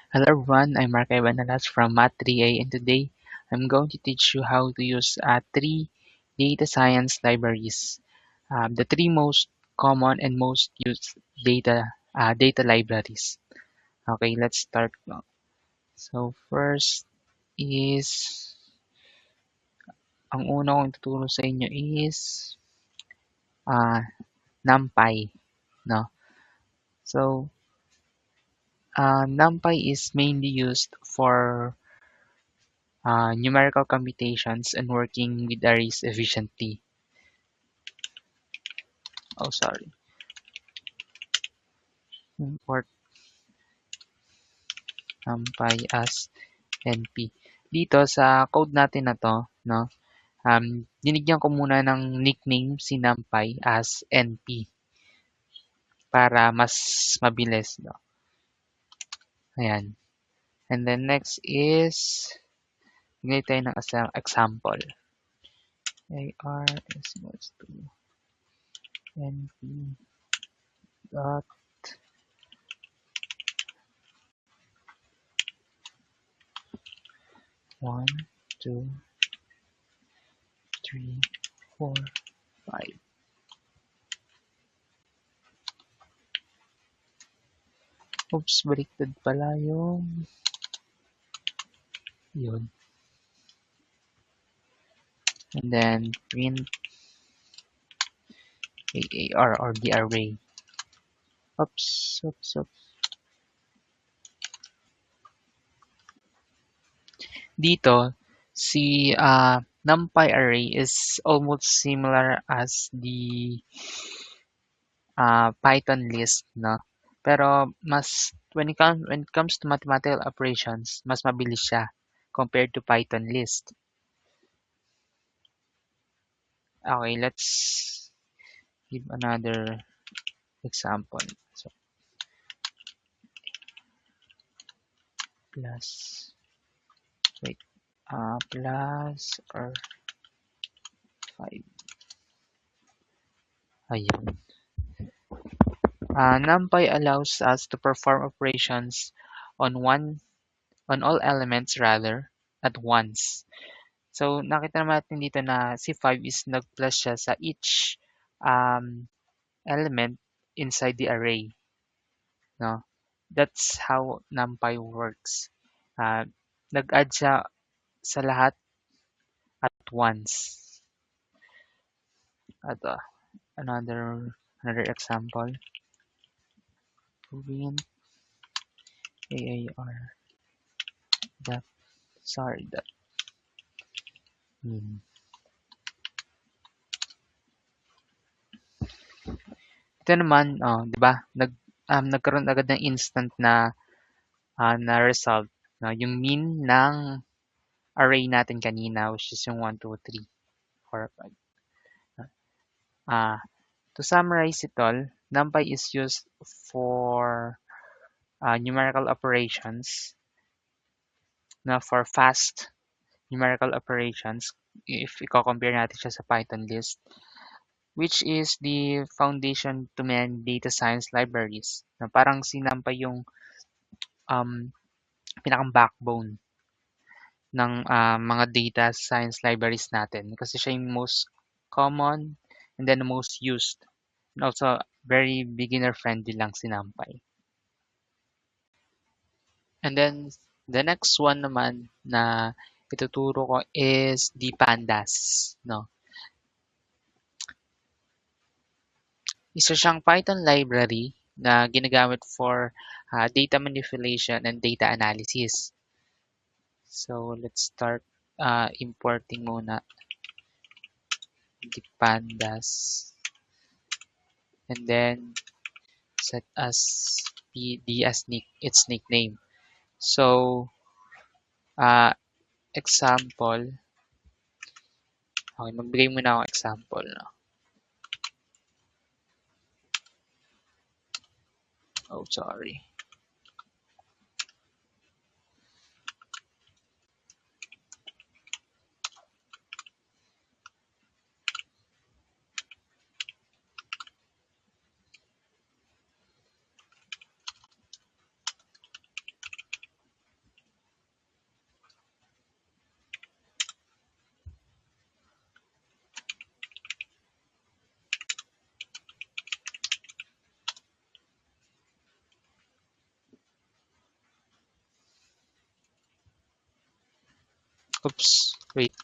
Hello everyone, I'm Mark Evanalas from Math 3A, and today I'm going to teach you how to use three data science libraries. The three most common and most used data libraries. Okay, let's start. So first is, ang una kong tuturo sa inyo is uh, NumPy. No? So NumPy is mainly used for numerical computations and working with arrays efficiently. Oh, sorry. Import NumPy as NP. Dito sa code natin na to, no, dinigyan ko muna ng nickname si NumPy as NP para mas mabilis, no. Ayan. And then next is, bigay tayo ng example. AR is equals to NP dot 1, 2, 3, 4, 5. Oops, baliktad pala yung yun. And then print AAR or the array. Oops. Dito, si NumPy array is almost similar as the Python list, no? Pero when it comes to mathematical operations, mas mabilis siya compared to Python list. Okay, let's give another example. So plus wait, plus or 5. Ayun. NumPy allows us to perform operations on on all elements rather at once. So nakita naman natin dito na si 5 is nag-plus siya sa each element inside the array, no? That's how NumPy works. Uh, Nag-add siya sa lahat at once. At another example. Print AAR. That sorry that. Ito naman, 'di ba? Nagkaroon agad ng instant na result, no? Yung mean ng array natin kanina, which is yung 1, 2, 3, 4, 5. To summarize it all, NumPy is used for numerical operations, na for fast numerical operations if i-compare natin siya sa Python list, which is the foundation to many data science libraries. Na parang si NumPy yung um, pinakang backbone ng mga data science libraries natin kasi siya yung most common and then the most used, and also very beginner friendly lang si NumPy. And then the next one naman na ituturo ko is the pandas, no. Isa siyang Python library na ginagamit for data manipulation and data analysis. So let's start importing muna the pandas and then set as pd as its nickname. So example, okay, magbigay muna ako example, no? Oh, sorry. Oops, wait.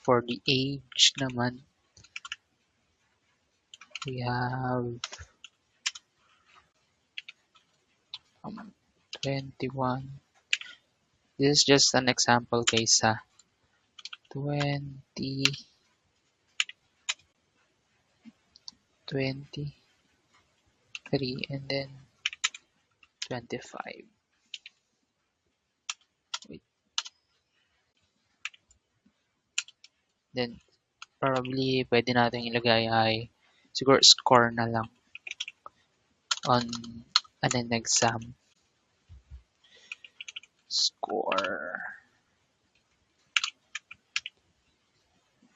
For the age naman, we have 21. This is just an example guys ha. 20, 23, and then 25. Wait. Then probably pwede natin ilagay ay siguro score na lang on an exam. Score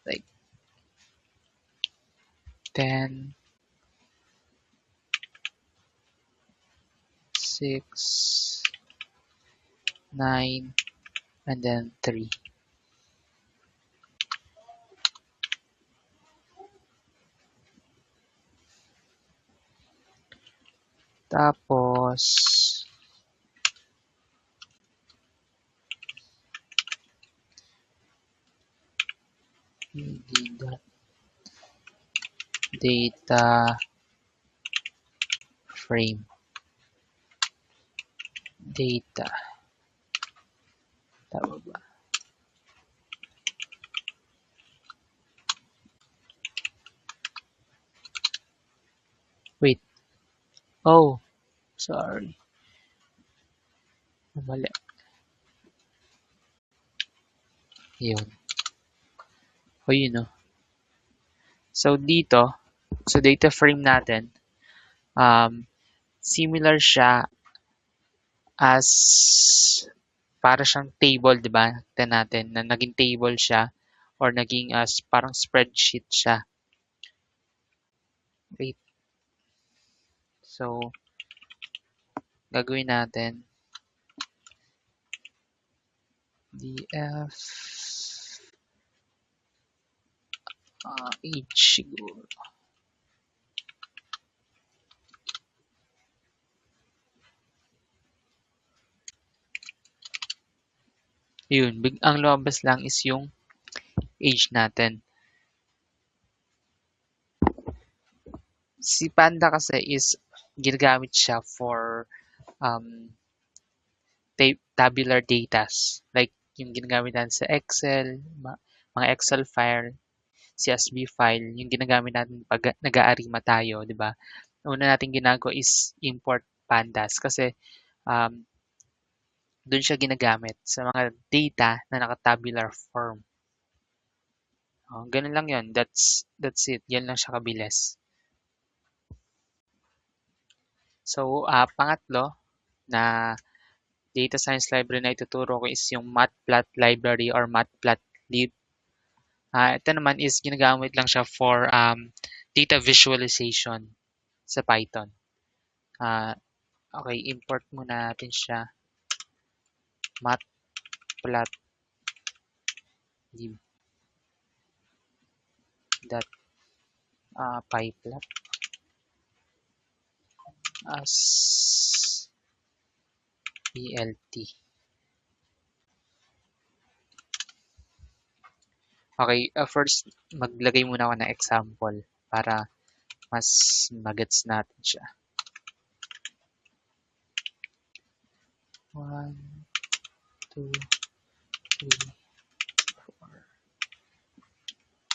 like 10, 6, 9, and then 3. Tapos, data frame. Data. Tama ba? Wait. Oh, sorry. Mali. Yun. O yun no. So dito, sa data frame natin, similar siya as para siyang table, di ba? Tignan natin na naging table siya or naging as parang spreadsheet siya. Wait. So, gagawin natin df age siguro. Yun, ang lumabas lang is yung age natin. Si Panda kasi is ginagamit siya for um, tabular datas. Like yung ginagamit natin sa Excel, mga Excel file, CSV file, yung ginagamit natin pag nag-aarima tayo, di ba? Una natin ginagawa is import pandas kasi um, doon siya ginagamit sa mga data na naka-tabular form. Ganun lang yun. That's it. Yan lang siya kabilis. So, pangatlo na data science library na ituturo ko is yung matplotlib library or matplotlib. Ito naman is ginagamit lang siya for data visualization sa Python. Okay, import muna natin siya. Matplotlib dot pyplot as plt. Okay, first maglagay muna ako ng example para mas magets natin siya. 1, 2, 3,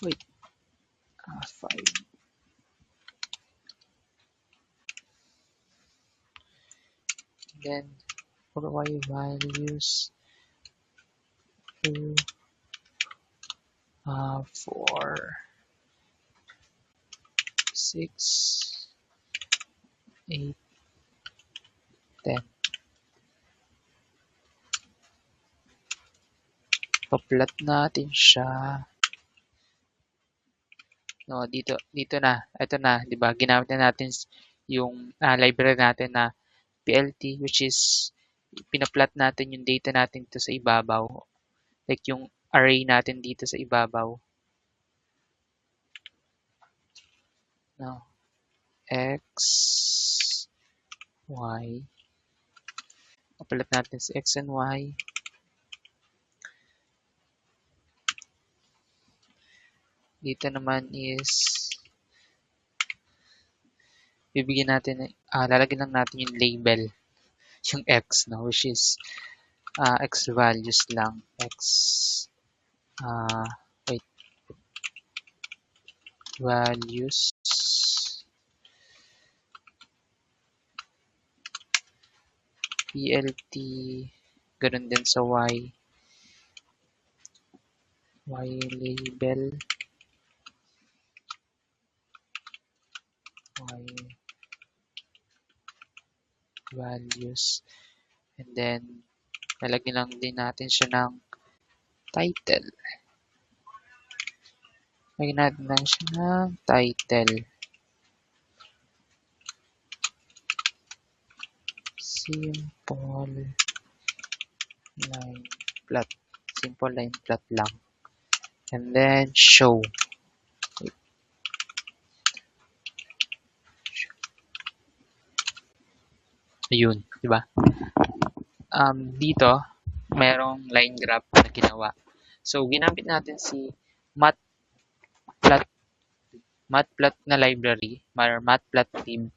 4. Wait. 5. Then provide values 2, 4, 6, 8, 10. Pa-plot natin siya. No, dito na. Ito na, 'di ba? Ginamit na natin yung library natin na PLT, which is pina-plot natin yung data natin dito sa ibabaw. Like yung array natin dito sa ibabaw. No. X, Y. Pa-plot natin sa X and Y. Dito naman is bibigyan natin, lalagyan lang natin yung label, yung X, no? Which is X values lang. X, wait, values. PLT, ganun din sa Y. Y label. Y values. And then, lalagyan lang din natin siya ng title. Lagyan natin lang siya ng title. Simple line plot. Simple line plot lang. And then, show. Ayun, di ba? Dito, merong line graph na ginawa. So, ginamit natin si matplot na library, or matplotlib,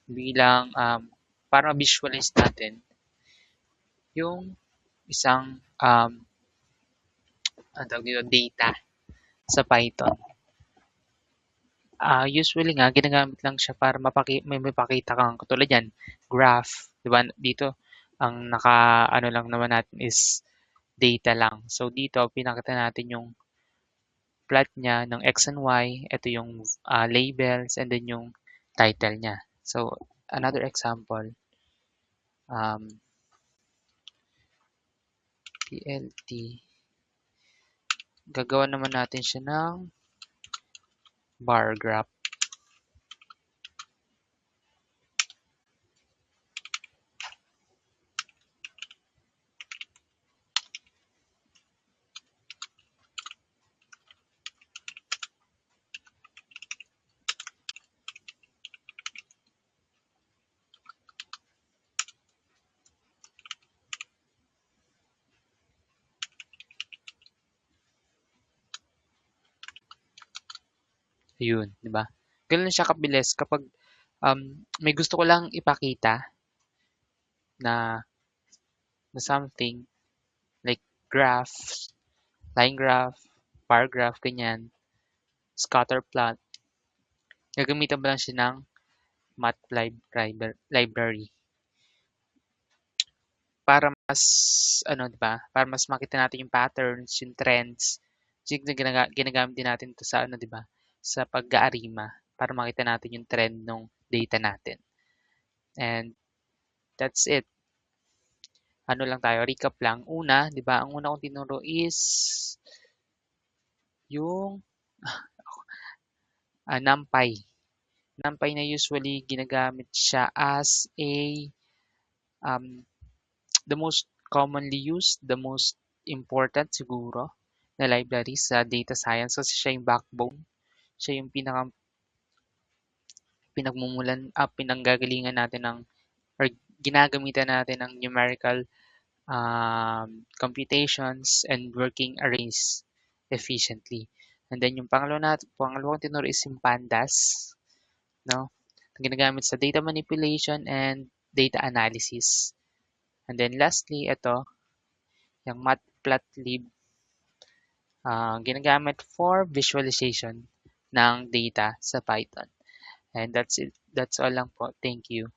bilang para ma-visualize natin yung isang data sa Python. Usually nga, ginagamit lang siya para may mapakita kang katulad yan, graph. Diba? Dito, ang ano lang naman natin is data lang. So, dito, pinakita natin yung plot niya ng X and Y. Ito yung labels and then yung title niya. So, another example, PLT. Gagawa naman natin siya ng bar graph. Ayun, di ba? Ganun siya kabilis kapag may gusto ko lang ipakita na something like graph, line graph, bar graph, ganyan, scatter plot. Gagamitan mo lang siya ng matplotlib library para mas di ba? Para mas makita natin yung patterns, yung trends. Ginagamit din natin ito sa di ba? Sa pag-aarima para makita natin yung trend ng data natin. And that's it. Ano lang tayo, recap lang. Una, di ba? Ang una kong tinuro is yung NumPy. NumPy na usually ginagamit siya as a the most commonly used, the most important siguro na library sa data science kasi siya yung backbone. Siya yung pinanggagalingan natin ng or ginagamitan natin ng numerical computations and working arrays efficiently. And then yung pangalawang tinuro is yung pandas, no? Ginagamit sa data manipulation and data analysis. And then lastly, ito, yung matplotlib, ginagamit for visualization ng data sa Python. And that's it. That's all lang po. Thank you.